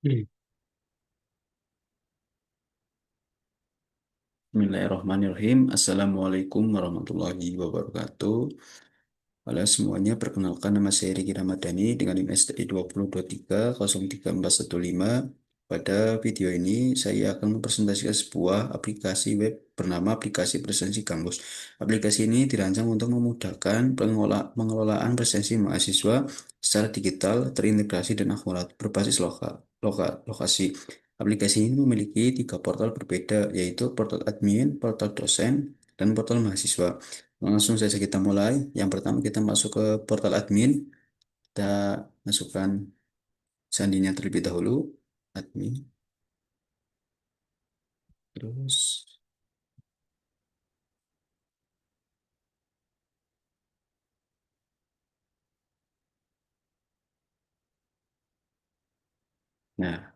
Hmm. Bismillahirrahmanirrahim. Assalamualaikum warahmatullahi wabarakatuh. Halo semuanya, perkenalkan nama saya Riki Ramadhani dengan NIM STI 2023 Pada video ini saya akan mempresentasikan sebuah aplikasi web bernama aplikasi Presensi Kampus. Aplikasi ini dirancang untuk memudahkan pengelolaan presensi mahasiswa secara digital, terintegrasi dan akurat berbasis lokasi. Aplikasi ini memiliki tiga portal berbeda, yaitu portal admin, portal dosen, dan portal mahasiswa. Langsung saja kita mulai. Yang pertama kita masuk ke portal admin. Kita masukkan sandinya terlebih dahulu. Admin. Terus. Nah,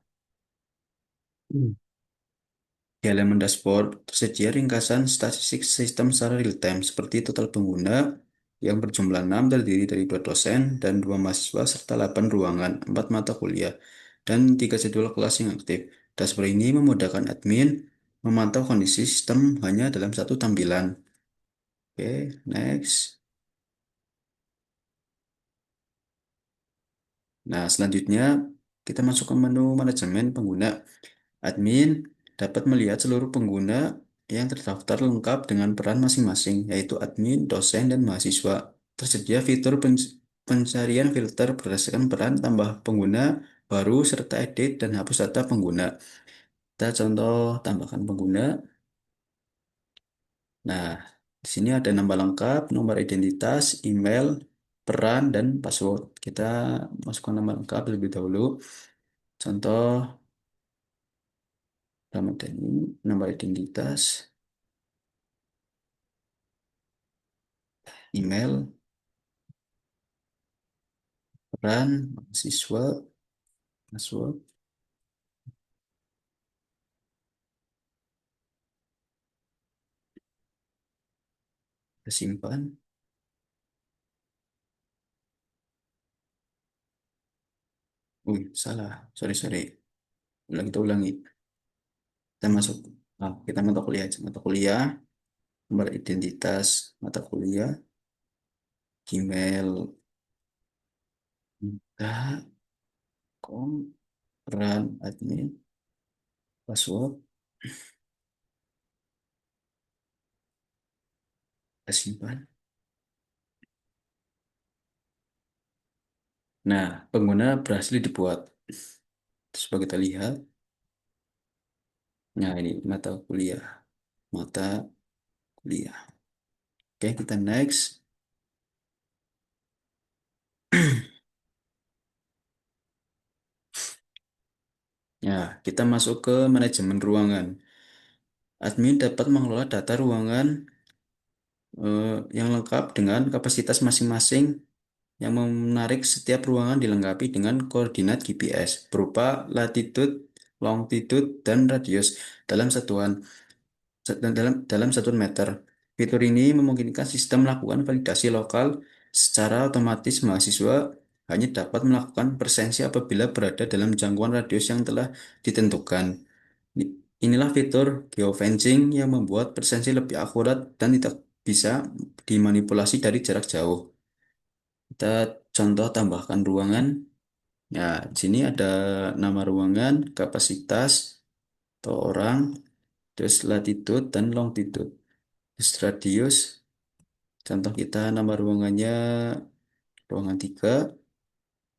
Hmm. di halaman dashboard tersedia ringkasan statistik sistem secara real time seperti total pengguna yang berjumlah 6 terdiri dari 2 dosen dan 2 mahasiswa serta 8 ruangan, 4 mata kuliah, dan 3 jadwal kelas yang aktif. Dashboard ini memudahkan admin memantau kondisi sistem hanya dalam satu tampilan. Oke, next. Nah, selanjutnya kita masuk ke menu manajemen pengguna. Admin dapat melihat seluruh pengguna yang terdaftar lengkap dengan peran masing-masing, yaitu admin, dosen, dan mahasiswa. Tersedia fitur pencarian filter berdasarkan peran, tambah pengguna baru, serta edit dan hapus data pengguna. Kita contoh tambahkan pengguna. Nah, di sini ada nama lengkap, nomor identitas, email, peran, dan password. Kita masukkan nama lengkap lebih dahulu. Contoh, Ramadhani, nomor identitas, email, peran, mahasiswa, password, kita simpan. Salah. Sorry, sorry. Kita ulangi. Kita masuk. Kita mata kuliah aja. Mata kuliah, nomor identitas mata kuliah, email, enggak, kom, peran, admin, password, kita simpan. Nah, pengguna berhasil dibuat. Terus coba kita lihat. Nah, ini mata kuliah. Mata kuliah. Oke, kita next. Ya, kita masuk ke manajemen ruangan. Admin dapat mengelola data ruangan yang lengkap dengan kapasitas masing-masing yang menarik setiap ruangan dilengkapi dengan koordinat GPS berupa latitude, longitude, dan radius dalam satuan dalam satuan meter. Fitur ini memungkinkan sistem melakukan validasi lokal secara otomatis. Mahasiswa hanya dapat melakukan presensi apabila berada dalam jangkauan radius yang telah ditentukan. Inilah fitur geofencing yang membuat presensi lebih akurat dan tidak bisa dimanipulasi dari jarak jauh. Kita contoh tambahkan ruangan. Ya, di sini ada nama ruangan, kapasitas atau orang, terus latitude dan longitude. Terus radius, contoh kita nama ruangannya ruangan 3,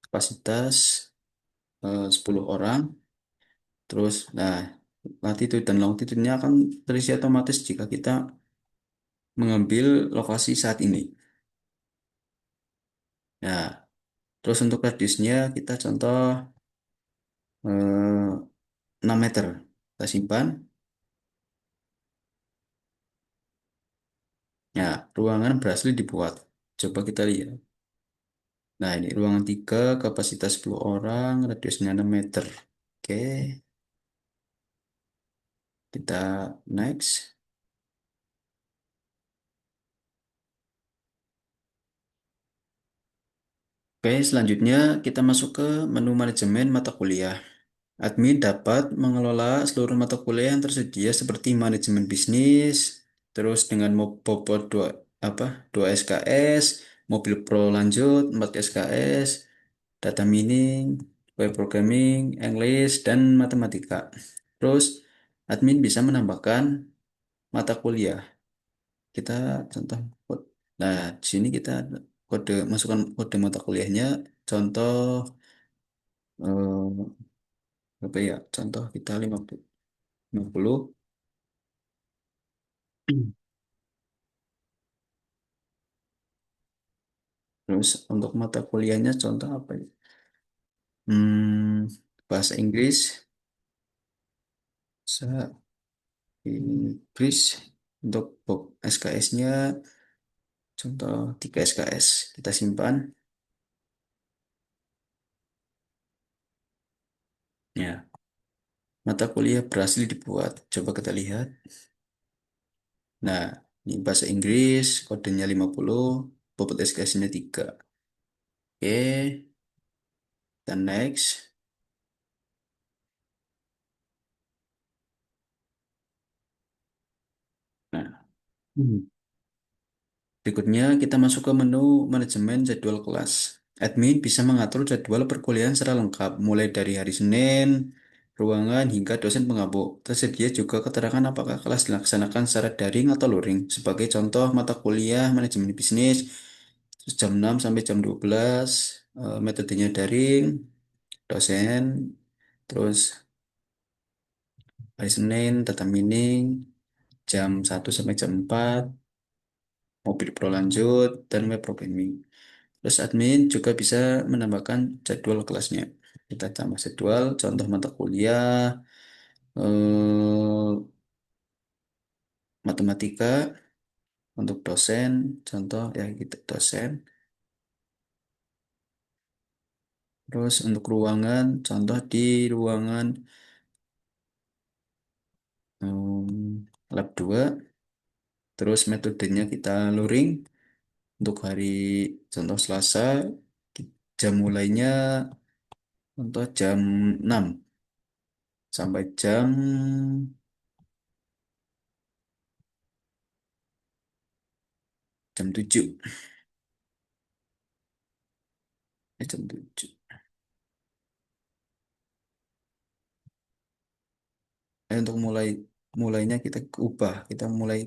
kapasitas 10 orang. Terus, nah, latitude dan longitude-nya akan terisi otomatis jika kita mengambil lokasi saat ini. Nah, terus untuk radiusnya kita contoh 6 meter. Kita simpan. Ya, ruangan berhasil dibuat. Coba kita lihat. Nah, ini ruangan 3, kapasitas 10 orang, radiusnya 6 meter. Oke, kita next. Oke, selanjutnya kita masuk ke menu manajemen mata kuliah. Admin dapat mengelola seluruh mata kuliah yang tersedia seperti manajemen bisnis, terus dengan bobot 2 SKS, mobil pro lanjut 4 SKS, data mining, web programming, English, dan matematika. Terus admin bisa menambahkan mata kuliah. Kita contoh, nah di sini kita masukkan kode mata kuliahnya. Contoh apa ya? Contoh kita 50. Terus untuk mata kuliahnya contoh apa ya? Bahasa Inggris, bahasa Inggris untuk SKS-nya contoh 3 SKS. Kita simpan. Ya, mata kuliah berhasil dibuat. Coba kita lihat. Nah, ini bahasa Inggris, kodenya 50, bobot SKS-nya 3. Oke, dan next. Nah, Hmm. berikutnya kita masuk ke menu manajemen jadwal kelas. Admin bisa mengatur jadwal perkuliahan secara lengkap, mulai dari hari Senin, ruangan, hingga dosen pengampu. Tersedia juga keterangan apakah kelas dilaksanakan secara daring atau luring. Sebagai contoh, mata kuliah manajemen bisnis, terus jam 6 sampai jam 12, metodenya daring, dosen, terus hari Senin, data mining, jam 1 sampai jam 4, mobil pro lanjut, dan web programming. Terus admin juga bisa menambahkan jadwal kelasnya. Kita tambah jadwal, contoh mata kuliah, matematika untuk dosen, contoh ya gitu dosen. Terus untuk ruangan, contoh di ruangan lab 2. Terus metodenya kita luring untuk hari contoh Selasa, jam mulainya contoh jam 6 sampai jam 7. Jam 7. Untuk mulainya kita ubah, kita mulai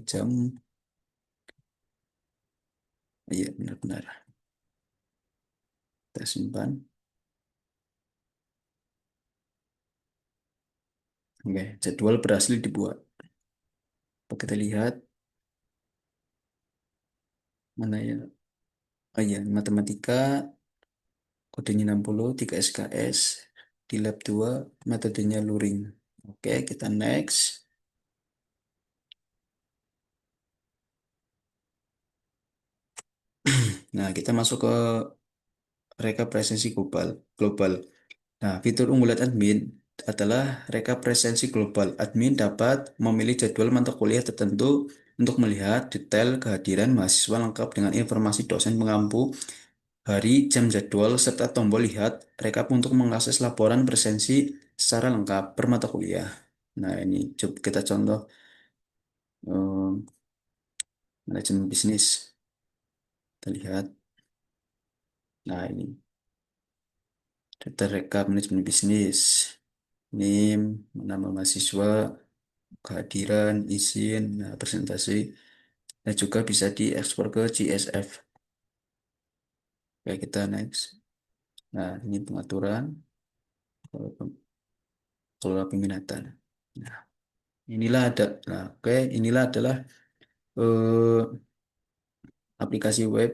iya benar-benar kita simpan. Oke, jadwal berhasil dibuat. Coba kita lihat mana ya. Oh iya, matematika kodenya 60, 3 SKS, di lab 2 metodenya luring. Oke, kita next. Nah, kita masuk ke reka presensi global. Global. Nah, fitur unggulan admin adalah reka presensi global. Admin dapat memilih jadwal mata kuliah tertentu untuk melihat detail kehadiran mahasiswa lengkap dengan informasi dosen pengampu, hari, jam jadwal, serta tombol lihat rekap untuk mengakses laporan presensi secara lengkap per mata kuliah. Nah, ini coba kita contoh eh, manajemen bisnis. Kita lihat. Nah, ini data rekap manajemen bisnis. NIM, nama mahasiswa, kehadiran, izin, nah, presentasi, dan juga bisa diekspor ke CSV. Oke, kita next. Nah, ini pengaturan kelola peminatan. Nah, inilah adalah eh, aplikasi web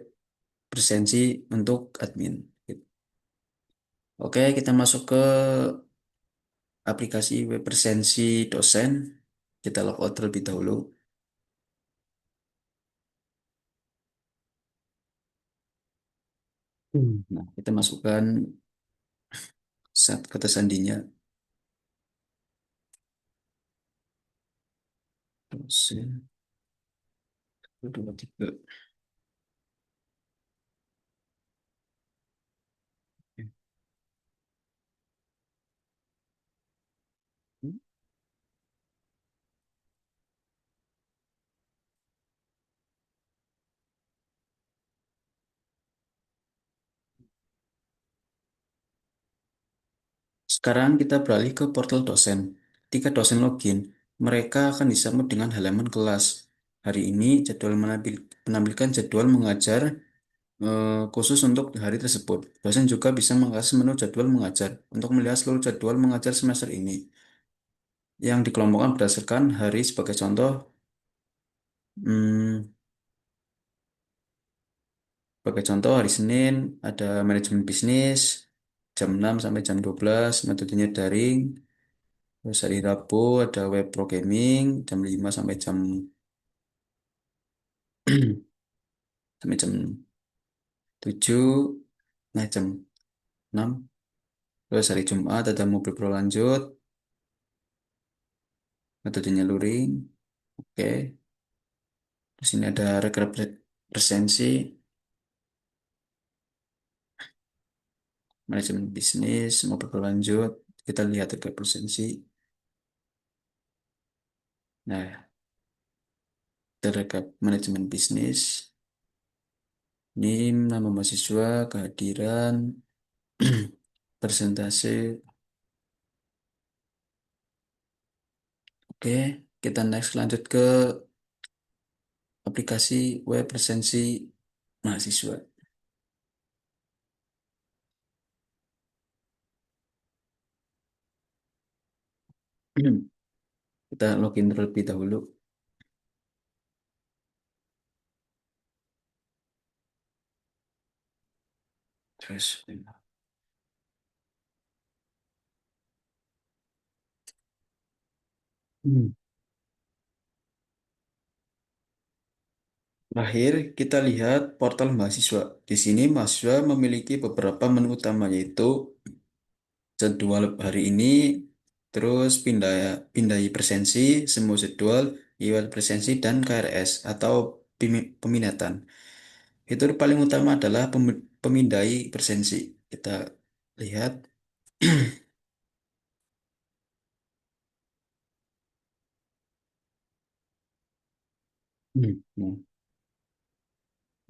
presensi untuk admin. Oke, kita masuk ke aplikasi web presensi dosen. Kita logout terlebih dahulu. Hmm. Nah, kita masukkan kata sandinya. Dosen, 2, 3. Sekarang kita beralih ke portal dosen. Ketika dosen login, mereka akan disambut dengan halaman kelas. Hari ini jadwal menampilkan jadwal mengajar khusus untuk hari tersebut. Dosen juga bisa mengakses menu jadwal mengajar untuk melihat seluruh jadwal mengajar semester ini yang dikelompokkan berdasarkan hari sebagai contoh. hmm, Sebagai contoh hari Senin ada manajemen bisnis jam 6 sampai jam 12 metodenya daring. Terus hari Rabu ada web programming jam 5 sampai jam 7, nah jam 6. Terus hari Jumat ada mobil pro lanjut, metodenya luring. Oke. Terus ini ada represensi, manajemen bisnis, mobil pro lanjut. Kita lihat represensi. Nah, terkait manajemen bisnis. Ini nama mahasiswa, kehadiran, persentase. Oke, kita next lanjut ke aplikasi web presensi mahasiswa. Kita login terlebih dahulu. Terus, hmm. Terakhir, kita lihat portal mahasiswa. Di sini mahasiswa memiliki beberapa menu utama yaitu jadwal hari ini, terus pindai presensi, semua jadwal, iwal presensi, dan KRS atau peminatan. Fitur paling utama adalah pemindai presensi. Kita lihat. Nah,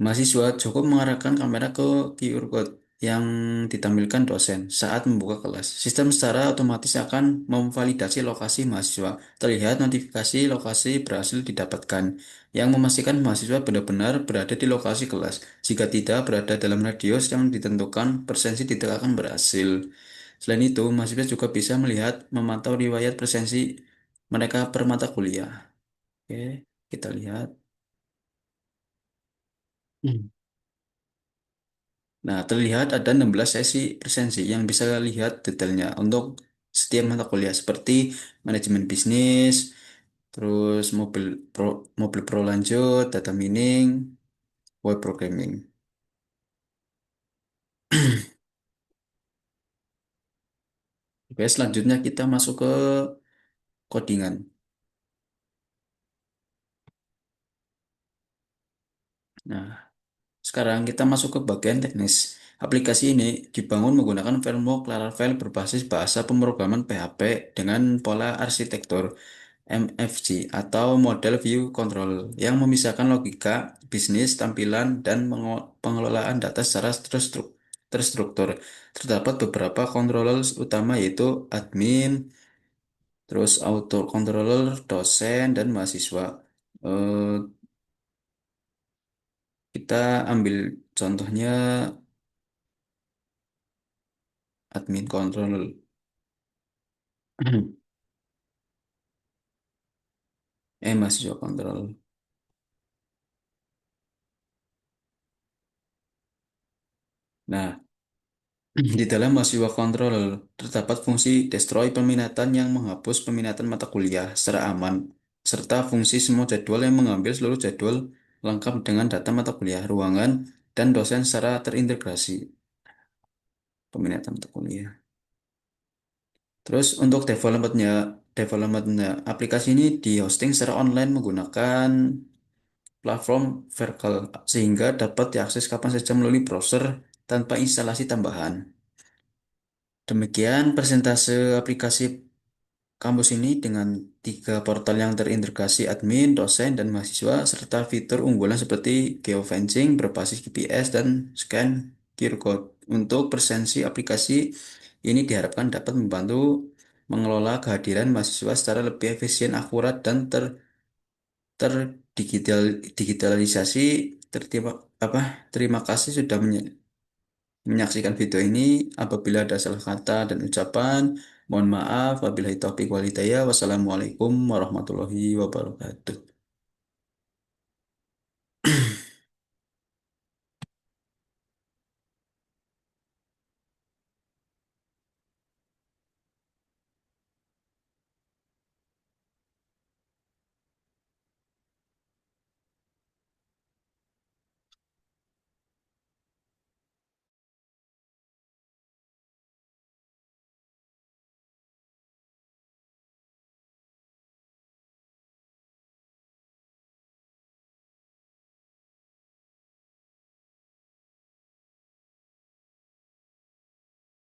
mahasiswa cukup mengarahkan kamera ke QR code yang ditampilkan dosen saat membuka kelas. Sistem secara otomatis akan memvalidasi lokasi mahasiswa. Terlihat notifikasi lokasi berhasil didapatkan, yang memastikan mahasiswa benar-benar berada di lokasi kelas. Jika tidak berada dalam radius yang ditentukan, presensi tidak akan berhasil. Selain itu, mahasiswa juga bisa melihat memantau riwayat presensi mereka per mata kuliah. Oke, kita lihat. Nah, terlihat ada 16 sesi presensi yang bisa lihat detailnya untuk setiap mata kuliah seperti manajemen bisnis, terus mobil pro lanjut, data mining, web programming. Oke, selanjutnya kita masuk ke codingan. Nah, sekarang kita masuk ke bagian teknis. Aplikasi ini dibangun menggunakan framework Laravel berbasis bahasa pemrograman PHP dengan pola arsitektur MFG atau Model View Control yang memisahkan logika, bisnis, tampilan, dan pengelolaan data secara terstruktur. Terdapat beberapa controller utama yaitu admin, terus auto controller, dosen, dan mahasiswa. Eh, kita ambil contohnya admin controller. Mahasiswa kontrol. Nah, di dalam mahasiswa controller terdapat fungsi destroy peminatan yang menghapus peminatan mata kuliah secara aman, serta fungsi semua jadwal yang mengambil seluruh jadwal lengkap dengan data mata kuliah, ruangan, dan dosen secara terintegrasi peminatan mata kuliah. Terus untuk developmentnya aplikasi ini di hosting secara online menggunakan platform Vercel sehingga dapat diakses kapan saja melalui browser tanpa instalasi tambahan. Demikian persentase aplikasi kampus ini dengan tiga portal yang terintegrasi admin, dosen, dan mahasiswa, serta fitur unggulan seperti geofencing berbasis GPS dan scan QR code. Untuk presensi aplikasi Ini diharapkan dapat membantu mengelola kehadiran mahasiswa secara lebih efisien, akurat, dan digitalisasi. Terima apa? Terima kasih sudah menyaksikan video ini. Apabila ada salah kata dan ucapan, mohon maaf. Wabillahi taufiq wal hidayah. Wassalamualaikum warahmatullahi wabarakatuh.